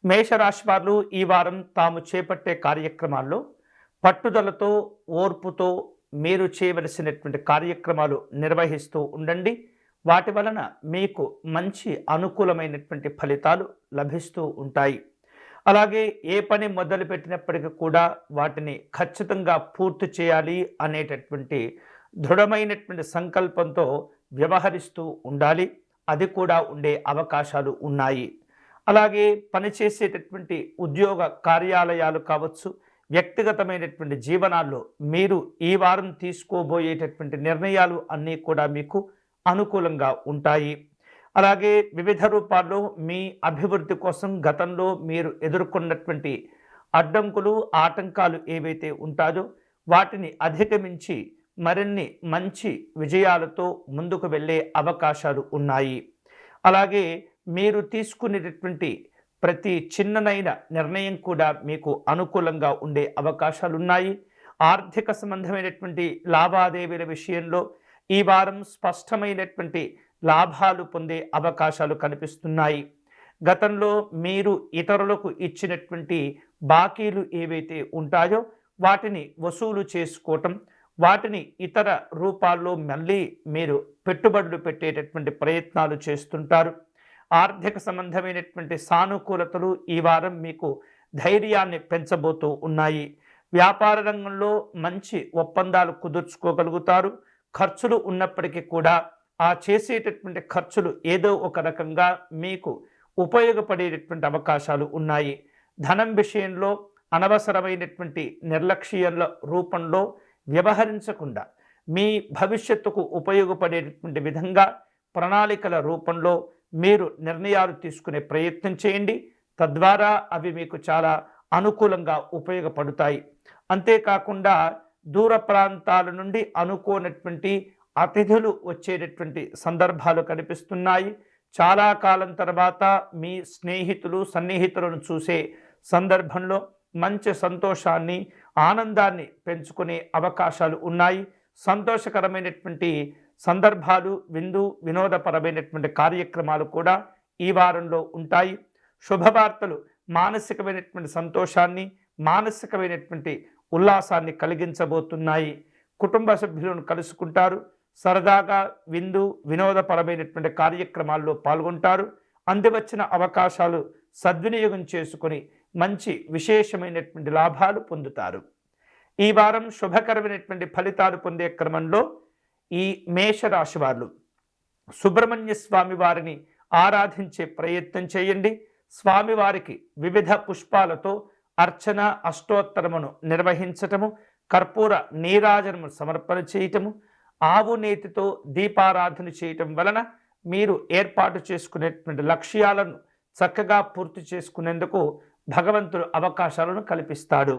మేషరాశి వారు ఈ వారం తాము చేపట్టే కార్యక్రమాల్లో పట్టుదలతో, ఓర్పుతో మీరు చేయవలసినటువంటి కార్యక్రమాలు నిర్వహిస్తూ ఉండండి. వాటి వలన మీకు మంచి అనుకూలమైనటువంటి ఫలితాలు లభిస్తూ ఉంటాయి. అలాగే ఏ పని మొదలుపెట్టినప్పటికీ కూడా వాటిని ఖచ్చితంగా పూర్తి చేయాలి అనేటటువంటి దృఢమైనటువంటి సంకల్పంతో వ్యవహరిస్తూ ఉండాలి. అది కూడా ఉండే అవకాశాలు ఉన్నాయి. అలాగే పనిచేసేటటువంటి ఉద్యోగ కార్యాలయాలు కావచ్చు, వ్యక్తిగతమైనటువంటి జీవనాల్లో మీరు ఈ వారం తీసుకోబోయేటటువంటి నిర్ణయాలు అన్నీ కూడా మీకు అనుకూలంగా ఉంటాయి. అలాగే వివిధ రూపాల్లో మీ అభివృద్ధి కోసం గతంలో మీరు ఎదుర్కొన్నటువంటి అడ్డంకులు, ఆటంకాలు ఏవైతే ఉంటాయో వాటిని అధిగమించి మరిన్ని మంచి విజయాలతో ముందుకు వెళ్ళే అవకాశాలు ఉన్నాయి. అలాగే మీరు తీసుకునేటటువంటి ప్రతి చిన్ననైన నిర్ణయం కూడా మీకు అనుకూలంగా ఉండే అవకాశాలు ఉన్నాయి. ఆర్థిక సంబంధమైనటువంటి లావాదేవీల విషయంలో ఈ వారం స్పష్టమైనటువంటి లాభాలు పొందే అవకాశాలు కనిపిస్తున్నాయి. గతంలో మీరు ఇతరులకు ఇచ్చినటువంటి బాకీలు ఏవైతే ఉంటాయో వాటిని వసూలు చేసుకోవటం, వాటిని ఇతర రూపాల్లో మళ్ళీ మీరు పెట్టుబడులు పెట్టేటటువంటి ప్రయత్నాలు చేస్తుంటారు. ఆర్థిక సంబంధమైనటువంటి సానుకూలతలు ఈ వారం మీకు ధైర్యాన్ని పెంచబోతూ ఉన్నాయి. వ్యాపార రంగంలో మంచి ఒప్పందాలు కుదుర్చుకోగలుగుతారు. ఖర్చులు ఉన్నప్పటికీ కూడా ఆ చేసేటటువంటి ఖర్చులు ఏదో ఒక రకంగా మీకు ఉపయోగపడేటటువంటి అవకాశాలు ఉన్నాయి. ధనం విషయంలో అనవసరమైనటువంటి నిర్లక్ష్యాల రూపంలో వ్యవహరించకుండా మీ భవిష్యత్తుకు ఉపయోగపడేటటువంటి విధంగా ప్రణాళికల రూపంలో మీరు నిర్ణయాలు తీసుకునే ప్రయత్నం చేయండి. తద్వారా అవి మీకు చాలా అనుకూలంగా ఉపయోగపడతాయి. అంతేకాకుండా దూర ప్రాంతాల నుండి అనుకోనటువంటి అతిథులు వచ్చేటటువంటి సందర్భాలు కనిపిస్తున్నాయి. చాలా కాలం తర్వాత మీ స్నేహితులు, సన్నిహితులను చూసే సందర్భంలో మంచి సంతోషాన్ని, ఆనందాన్ని పెంచుకునే అవకాశాలు ఉన్నాయి. సంతోషకరమైనటువంటి సందర్భాలు, వినోదపరమైనటువంటి కార్యక్రమాలు కూడా ఈ వారంలో ఉంటాయి. శుభవార్తలు మానసికమైనటువంటి సంతోషాన్ని, మానసికమైనటువంటి ఉల్లాసాన్ని కలిగించబోతున్నాయి. కుటుంబ సభ్యులను కలుసుకుంటారు. సరదాగా వినోదపరమైనటువంటి కార్యక్రమాల్లో పాల్గొంటారు. అందివచ్చిన అవకాశాలు సద్వినియోగం చేసుకొని మంచి విశేషమైనటువంటి లాభాలు పొందుతారు. ఈ వారం శుభకరమైనటువంటి ఫలితాలు పొందే క్రమంలో ఈ మేషరాశి వారు సుబ్రహ్మణ్య స్వామి వారిని ఆరాధించే ప్రయత్నం చేయండి. స్వామివారికి వివిధ పుష్పాలతో అర్చన, అష్టోత్తరమును నిర్వహించటము, కర్పూర నీరాజనము సమర్పణ చేయటము, ఆవు నేతితో దీపారాధన చేయటం వలన మీరు ఏర్పాటు చేసుకునేటువంటి లక్ష్యాలను చక్కగా పూర్తి చేసుకునేందుకు భగవంతుడు అవకాశాలను కల్పిస్తాడు.